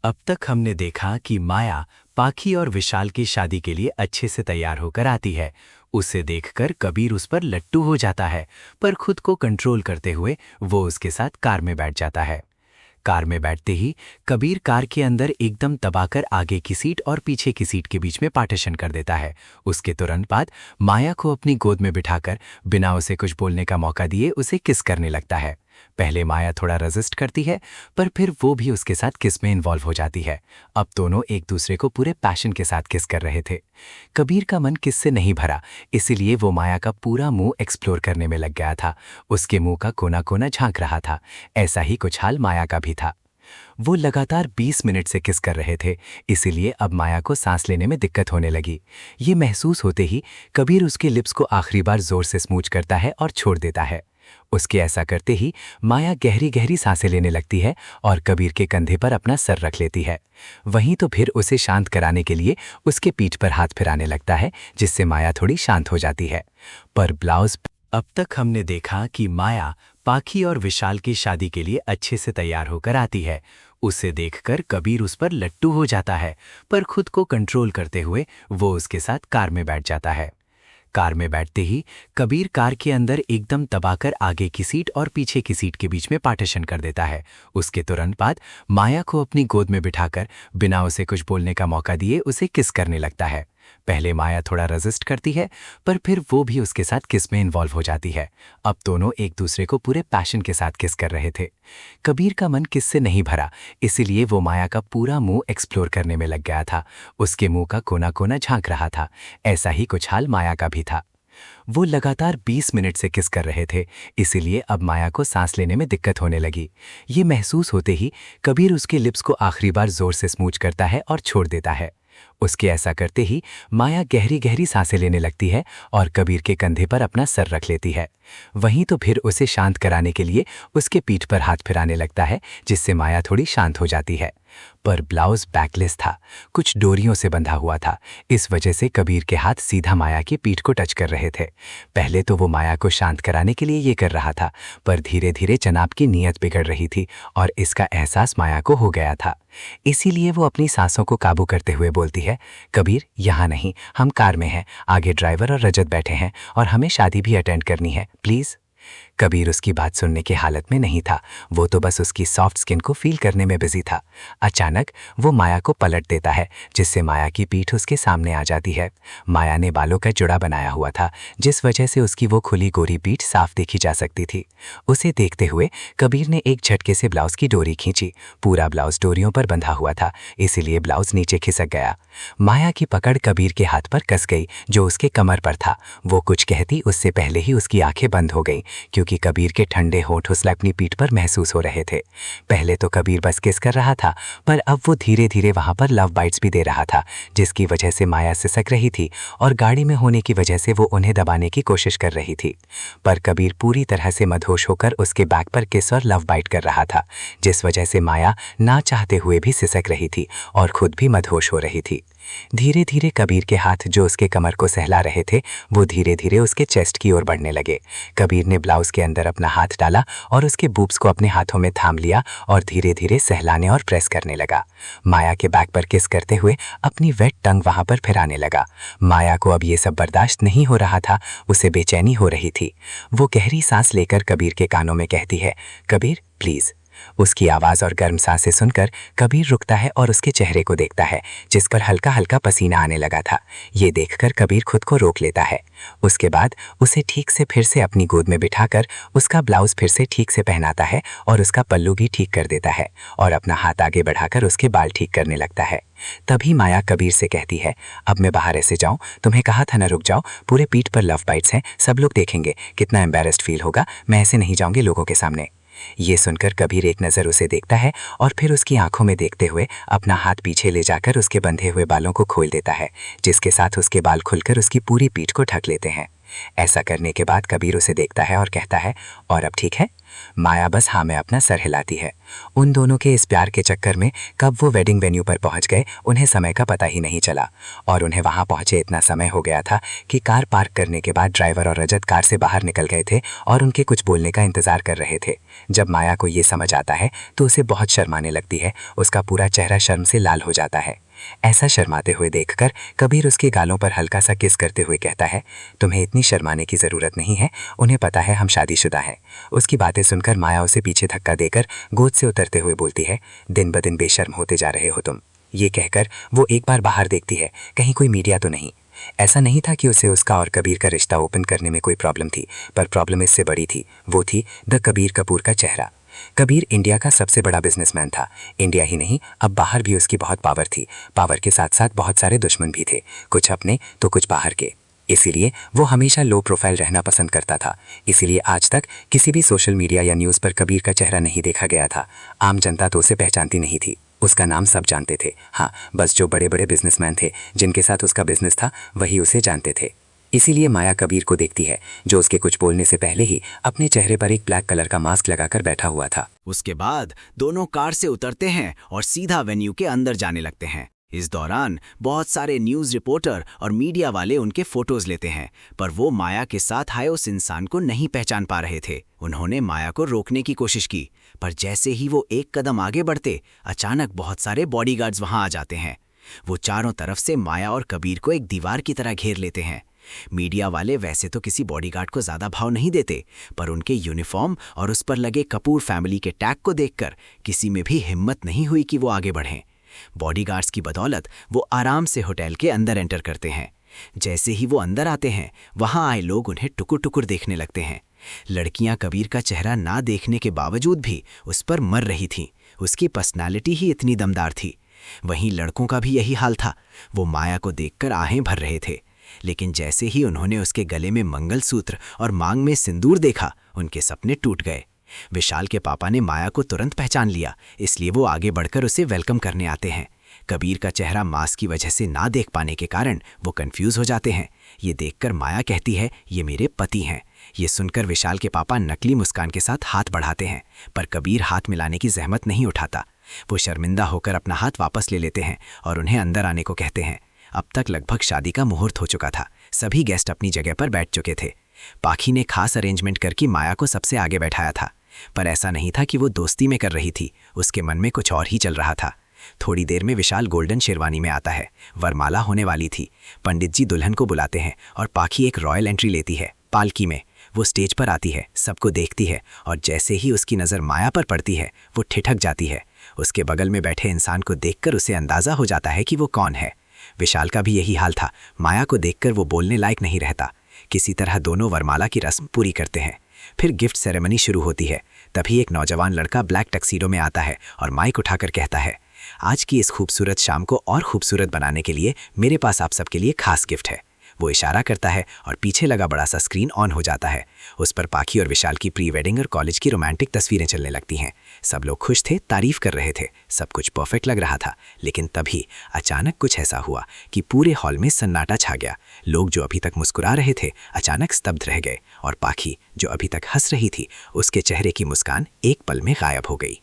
अब तक हमने देखा कि माया पाखी और विशाल की शादी के लिए अच्छे से तैयार होकर आती है। उसे देखकर कबीर उस पर लट्टू हो जाता है, पर खुद को कंट्रोल करते हुए वो उसके साथ कार में बैठ जाता है। कार में बैठते ही कबीर कार के अंदर एकदम दबाकर आगे की सीट और पीछे की सीट के बीच में पार्टीशन कर देता है। उसके तुरंत बाद माया को अपनी गोद में बिठाकर बिना उसे कुछ बोलने का मौका दिए उसे किस करने लगता है। पहले माया थोड़ा रेजिस्ट करती है, पर फिर वो भी उसके साथ किस में इन्वॉल्व हो जाती है। अब दोनों एक दूसरे को पूरे पैशन के साथ किस कर रहे थे। कबीर का मन किस से नहीं भरा, इसीलिए वो माया का पूरा मुंह एक्सप्लोर करने में लग गया था। उसके मुंह का कोना कोना झांक रहा था। ऐसा ही कुछ हाल माया का भी था। वो लगातार 20 मिनट से किस कर रहे थे, इसीलिए अब माया को सांस लेने में दिक्कत होने लगी। ये महसूस होते ही कबीर उसके लिप्स को आखिरी बार जोर से स्मूच करता है और छोड़ देता है। उसके ऐसा करते ही माया गहरी गहरी सांसें लेने लगती है और कबीर के कंधे पर अपना सर रख लेती है। वहीं तो फिर उसे शांत कराने के लिए उसके पीठ पर हाथ फिराने लगता है, जिससे माया थोड़ी शांत हो जाती है। पर ब्लाउज अब तक हमने देखा कि माया पाखी और विशाल की शादी के लिए अच्छे से तैयार होकर आती है। उसे देखकर कबीर उस पर लट्टू हो जाता है, पर खुद को कंट्रोल करते हुए वो उसके साथ कार में बैठ जाता है। कार में बैठते ही कबीर कार के अंदर एकदम दबाकर आगे की सीट और पीछे की सीट के बीच में पार्टीशन कर देता है। उसके तुरंत बाद माया को अपनी गोद में बिठाकर बिना उसे कुछ बोलने का मौका दिए उसे किस करने लगता है। पहले माया थोड़ा रेजिस्ट करती है, पर फिर वो भी उसके साथ किस में इन्वॉल्व हो जाती है। अब दोनों एक दूसरे को पूरे पैशन के साथ किस कर रहे थे। कबीर का मन किस से नहीं भरा, इसीलिए वो माया का पूरा मुंह एक्सप्लोर करने में लग गया था। उसके मुंह का कोना कोना झांक रहा था। ऐसा ही कुछ हाल माया का भी था। वो लगातार 20 मिनट से किस कर रहे थे, इसीलिए अब माया को सांस लेने में दिक्कत होने लगी। ये महसूस होते ही कबीर उसके लिप्स को आखिरी बार जोर से स्मूच करता है और छोड़ देता है। उसके ऐसा करते ही माया गहरी गहरी सांसें लेने लगती है और कबीर के कंधे पर अपना सर रख लेती है। वहीं तो फिर उसे शांत कराने के लिए उसके पीठ पर हाथ फिराने लगता है, जिससे माया थोड़ी शांत हो जाती है। पर ब्लाउज बैकलेस था, कुछ डोरियों से बंधा हुआ था। इस वजह से कबीर के हाथ सीधा माया की पीठ को टच कर रहे थे। पहले तो वो माया को शांत कराने के लिए ये कर रहा था, पर धीरे धीरे जनाब की नीयत बिगड़ रही थी और इसका एहसास माया को हो गया था। इसीलिए वो अपनी सांसों को काबू करते हुए बोलती है, कबीर यहाँ नहीं, हम कार में हैं, आगे ड्राइवर और रजत बैठे हैं और हमें शादी भी अटेंड करनी है, प्लीज। कबीर उसकी बात सुनने की हालत में नहीं था। वो तो बस उसकी सॉफ्ट स्किन को फील करने में बिजी था। अचानक वो माया को पलट देता है, जिससे माया की पीठ उसके सामने आ जाती है। माया ने बालों का जुड़ा बनाया हुआ था, जिस वजह से उसकी वो खुली गोरी पीठ साफ देखी जा सकती थी। उसे देखते हुए कबीर ने एक झटके से ब्लाउज की डोरी खींची। पूरा ब्लाउज डोरियों पर बंधा हुआ था, इसीलिए ब्लाउज नीचे खिसक गया। माया की पकड़ कबीर के हाथ पर कस गई, जो उसके कमर पर था। वो कुछ कहती उससे पहले ही उसकी आंखें बंद हो गईं, क्योंकि कबीर के ठंडे होंठ उसे अपनी पीठ पर महसूस हो रहे थे। पहले तो कबीर बस किस कर रहा था, पर अब वो धीरे धीरे वहां पर लव बाइट्स भी दे रहा था, जिसकी वजह से माया सिसक रही थी और गाड़ी में होने की वजह से वो उन्हें दबाने की कोशिश कर रही थी। पर कबीर पूरी तरह से मदहोश होकर उसके बैक पर किस और लव बाइट कर रहा था, जिस वजह से माया ना चाहते हुए भी सिसक रही थी और खुद भी मदहोश हो रही थी। धीरे धीरे कबीर के हाथ जो उसके कमर को सहला रहे थे, वो धीरे धीरे उसके चेस्ट की ओर बढ़ने लगे। कबीर ने ब्लाउज के अंदर अपना हाथ डाला और उसके बूब्स को अपने हाथों में थाम लिया और धीरे धीरे सहलाने और प्रेस करने लगा। माया के बैक पर किस करते हुए अपनी वेट टंग वहां पर फिराने लगा। माया को अब ये सब बर्दाश्त नहीं हो रहा था, उसे बेचैनी हो रही थी। वो गहरी सांस लेकर कबीर के कानों में कहती है, कबीर प्लीज। उसकी आवाज और गर्म सांसें सुनकर कबीर रुकता है और उसके चेहरे को देखता है, जिस पर हल्का हल्का पसीना आने लगा था। ये देखकर कबीर खुद को रोक लेता है। उसके बाद उसे ठीक से फिर से अपनी गोद में बिठाकर उसका ब्लाउज फिर से ठीक से पहनाता है और उसका पल्लू भी ठीक कर देता है और अपना हाथ आगे बढ़ाकर उसके बाल ठीक करने लगता है। तभी माया कबीर से कहती है, अब मैं बाहर ऐसे जाऊं? तुम्हें कहा था ना रुक जाओ, पूरे पीठ पर लव बाइट्स हैं, सब लोग देखेंगे, कितना एम्बैरेस्ड फील होगा, मैं ऐसे नहीं जाऊंगी लोगों के सामने। ये सुनकर कबीर एक नज़र उसे देखता है और फिर उसकी आंखों में देखते हुए अपना हाथ पीछे ले जाकर उसके बंधे हुए बालों को खोल देता है, जिसके साथ उसके बाल खुलकर उसकी पूरी पीठ को ढक लेते हैं। ऐसा करने के बाद कबीर उसे देखता है और कहता है, और अब ठीक है? माया बस हाँ में अपना सर हिलाती है। उन दोनों के इस प्यार के चक्कर में कब वो वेडिंग वेन्यू पर पहुंच गए उन्हें समय का पता ही नहीं चला, और उन्हें वहां पहुंचे इतना समय हो गया था कि कार पार्क करने के बाद ड्राइवर और रजत कार से बाहर निकल गए थे और उनके कुछ बोलने का इंतजार कर रहे थे। जब माया को ये समझ आता है तो उसे बहुत शर्माने लगती है, उसका पूरा चेहरा शर्म से लाल हो जाता है। ऐसा शर्माते हुए देखकर कबीर उसके गालों पर हल्का सा किस करते हुए कहता है, तुम्हें इतनी शर्माने की जरूरत नहीं है, उन्हें पता है हम शादीशुदा हैं। उसकी बातें सुनकर माया उसे पीछे धक्का देकर गोद से उतरते हुए बोलती है, दिन ब दिन बेशर्म होते जा रहे हो तुम। ये कहकर वो एक बार बाहर देखती है, कहीं कोई मीडिया तो नहीं। ऐसा नहीं था कि उसे उसका और कबीर का रिश्ता ओपन करने में कोई प्रॉब्लम थी, पर प्रॉब्लम इससे बड़ी थी। वो थी द कबीर कपूर का चेहरा। कबीर इंडिया का सबसे बड़ा बिजनेसमैन था। इंडिया ही नहीं, अब बाहर भी उसकी बहुत पावर थी। पावर के साथ साथ बहुत सारे दुश्मन भी थे, कुछ अपने तो कुछ बाहर के। इसीलिए वो हमेशा लो प्रोफाइल रहना पसंद करता था। इसीलिए आज तक किसी भी सोशल मीडिया या न्यूज़ पर कबीर का चेहरा नहीं देखा गया था। आम जनता तो उसे पहचानती नहीं थी, उसका नाम सब जानते थे। हाँ, बस जो बड़े बड़े बिजनेसमैन थे जिनके साथ उसका बिजनेस था वही उसे जानते थे। इसीलिए माया कबीर को देखती है, जो उसके कुछ बोलने से पहले ही अपने चेहरे पर एक ब्लैक कलर का मास्क लगाकर बैठा हुआ था। उसके बाद दोनों कार से उतरते हैं और सीधा वेन्यू के अंदर जाने लगते हैं। इस दौरान बहुत सारे न्यूज़ रिपोर्टर और मीडिया वाले उनके फोटोज लेते हैं, पर वो माया के साथ आए उस इंसान को नहीं पहचान पा रहे थे। उन्होंने माया को रोकने की कोशिश की, पर जैसे ही वो एक कदम आगे बढ़ते, अचानक बहुत सारे बॉडीगार्ड्स वहां आ जाते हैं। वो चारों तरफ से माया और कबीर को एक दीवार की तरह घेर लेते हैं। मीडिया वाले वैसे तो किसी बॉडीगार्ड को ज्यादा भाव नहीं देते, पर उनके यूनिफॉर्म और उस पर लगे कपूर फैमिली के टैग को देखकर किसी में भी हिम्मत नहीं हुई कि वो आगे बढ़ें। बॉडीगार्ड्स की बदौलत वो आराम से होटल के अंदर एंटर करते हैं। जैसे ही वो अंदर आते हैं, वहां आए लोग उन्हें टुकुर टुकुर देखने लगते हैं। लड़कियां कबीर का चेहरा ना देखने के बावजूद भी उस पर मर रही थीं। उसकी पर्सनालिटी ही इतनी दमदार थी। वहीं लड़कों का भी यही हाल था। वो माया को देखकर आहें भर रहे थे, लेकिन जैसे ही उन्होंने उसके गले में मंगलसूत्र और मांग में सिंदूर देखा, उनके सपने टूट गए। विशाल के पापा ने माया को तुरंत पहचान लिया, इसलिए वो आगे बढ़कर उसे वेलकम करने आते हैं। कबीर का चेहरा मास्क की वजह से ना देख पाने के कारण वो कंफ्यूज हो जाते हैं। ये देखकर माया कहती है, ये मेरे पति हैं। ये सुनकर विशाल के पापा नकली मुस्कान के साथ हाथ बढ़ाते हैं, पर कबीर हाथ मिलाने की जहमत नहीं उठाता। वो शर्मिंदा होकर अपना हाथ वापस ले लेते हैं और उन्हें अंदर आने को कहते हैं। अब तक लगभग शादी का मुहूर्त हो चुका था। सभी गेस्ट अपनी जगह पर बैठ चुके थे। पाखी ने खास अरेंजमेंट करके माया को सबसे आगे बैठाया था, पर ऐसा नहीं था कि वो दोस्ती में कर रही थी। उसके मन में कुछ और ही चल रहा था। थोड़ी देर में विशाल गोल्डन शेरवानी में आता है। वरमाला होने वाली थी। पंडित जी दुल्हन को बुलाते हैं और पाखी एक रॉयल एंट्री लेती है पालकी में। वो स्टेज पर आती है, सबको देखती है, और जैसे ही उसकी नज़र माया पर पड़ती है, वो ठिठक जाती है। उसके बगल में बैठे इंसान को देखकर उसे अंदाज़ा हो जाता है कि वो कौन है। विशाल का भी यही हाल था। माया को देखकर वो बोलने लायक नहीं रहता। किसी तरह दोनों वरमाला की रस्म पूरी करते हैं। फिर गिफ्ट सेरेमनी शुरू होती है। तभी एक नौजवान लड़का ब्लैक टक्सीडो में आता है और माइक उठाकर कहता है, आज की इस खूबसूरत शाम को और खूबसूरत बनाने के लिए मेरे पास आप सबके लिए खास गिफ्ट है। वो इशारा करता है और पीछे लगा बड़ा सा स्क्रीन ऑन हो जाता है। उस पर पाखी और विशाल की प्री वेडिंग और कॉलेज की रोमांटिक तस्वीरें चलने लगती हैं। सब लोग खुश थे, तारीफ कर रहे थे, सब कुछ परफेक्ट लग रहा था। लेकिन तभी अचानक कुछ ऐसा हुआ कि पूरे हॉल में सन्नाटा छा गया। लोग जो अभी तक मुस्कुरा रहे थे अचानक स्तब्ध रह गए, और पाखी जो अभी तक हंस रही थी, उसके चेहरे की मुस्कान एक पल में गायब हो गई।